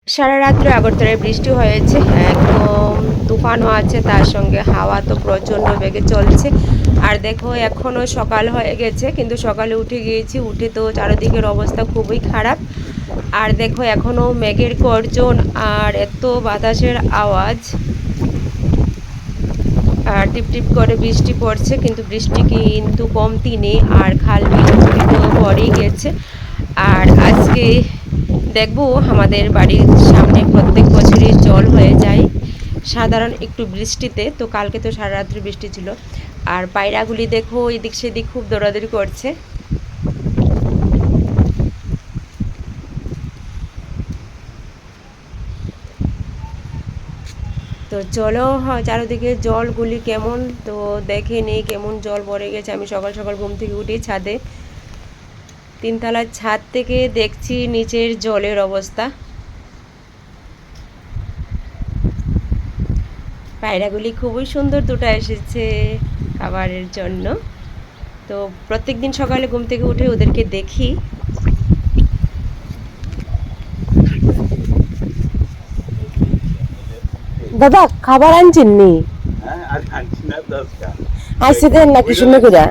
সারা রাত্রে আগরতলায় বৃষ্টি হয়েছে, একদম তুফানও আছে, তার সঙ্গে হাওয়া তো প্রচণ্ড বেগে চলছে। আর দেখো এখনও সকাল হয়ে গেছে, কিন্তু সকালে উঠে গিয়েছি, উঠে তো চারিদিকের অবস্থা খুবই খারাপ। আর দেখো এখনও মেঘের গর্জন আর এত বাতাসের আওয়াজ, আর টিপ টিপ করে বৃষ্টি পড়ছে, কিন্তু বৃষ্টি কিন্তু কমতি নেই, আর খাল বিলগুলি তো ভরেই গেছে। আর আজকে দেখব আমাদের বাড়ির সামনে প্রত্যেক বছরই জল হয়ে যায় সাধারণ একটু বৃষ্টিতে। তো কালকে তো সারা রাত্রি বৃষ্টি ছিল, আর পায়রাগুলি দেখো এদিক সেদিক খুব দৌড়াদৌড়ি করছে। তো চলো, চারিদিকে জলগুলি কেমন তো দেখে নেই, কেমন জল ভরে গেছে। আমি সকাল সকাল ঘুম থেকে উঠি ছাদে, তিনতলার ছাদ থেকে দেখছি নিচের জলের অবস্থা। পায়রাগুলি খুবই সুন্দর, দুটো এসেছে খাবারের জন্য। তো প্রত্যেক দিন সকালে ঘুম থেকে উঠে ওদেরকে দেখি। দাদা খাবার আনছেন নি? আইসে দেন নাকি শুনে করে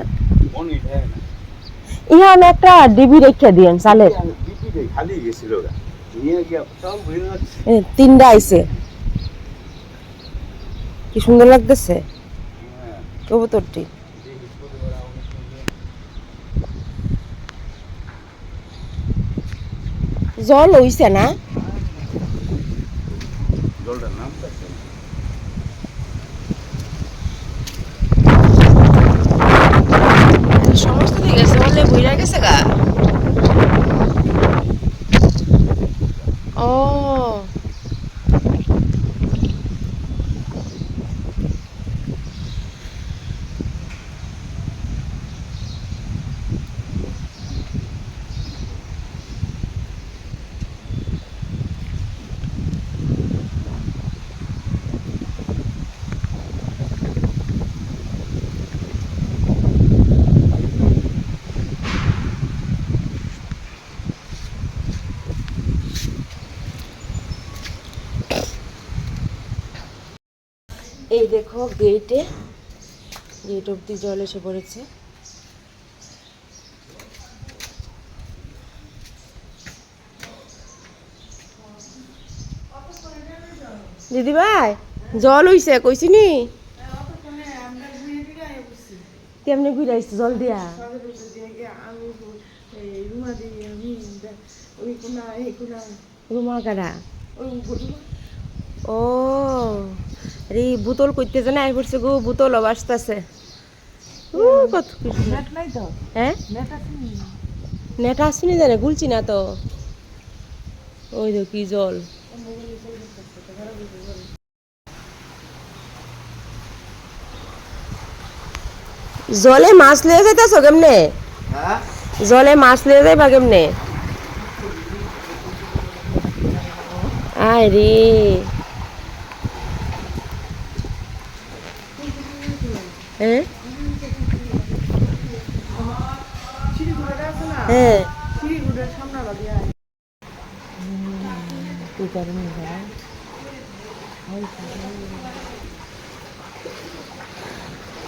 ইহা আমি একটা ডিবি রেখে দিয়েন চালের। তিনটা আইসে, কি সুন্দর লাগতেছে কবুতরটি। জল হইছে না? সমস্ত ঠিক আছে, বললে বইরা গেছে গা। ও এই দেখো গেট অব্দি জল এসে পড়েছে। দিদি ভাই জল হইছে কইছি নি কেমনে ঘুরাইছে জল দিয়া। রুমা কারা? ও আরে বোতল কইতে জানে আই পড়ছে গো, বোতল অবাসতাছে। কত কিছু নেট নাই তো। হ্যাঁ নেট আসুনি জানে, গুলছি না তো। ওই তো কি জল। জলে মাছ লিয়ে যাইতেছ কেমনে? জলে মাছ লিয়ে যাইবা কেমনে? আয় রে হ্যাঁ হ্যাঁ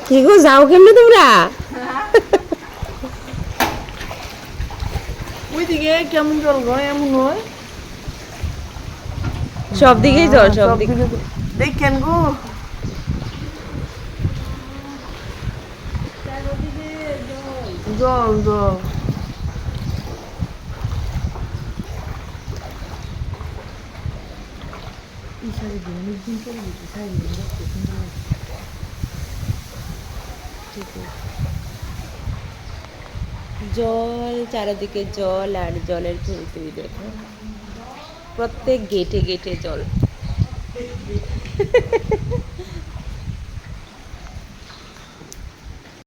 কি গো যাও কেমনে তোমরা? ওইদিকে কেমন জল গো, এমন হয় সব দিকেই জল, সব দিকে দেখেন গো। জল জল জল, চারিদিকে জল আর জলের ঝুড়ি দেখো, প্রত্যেক গেটে গেটে জল।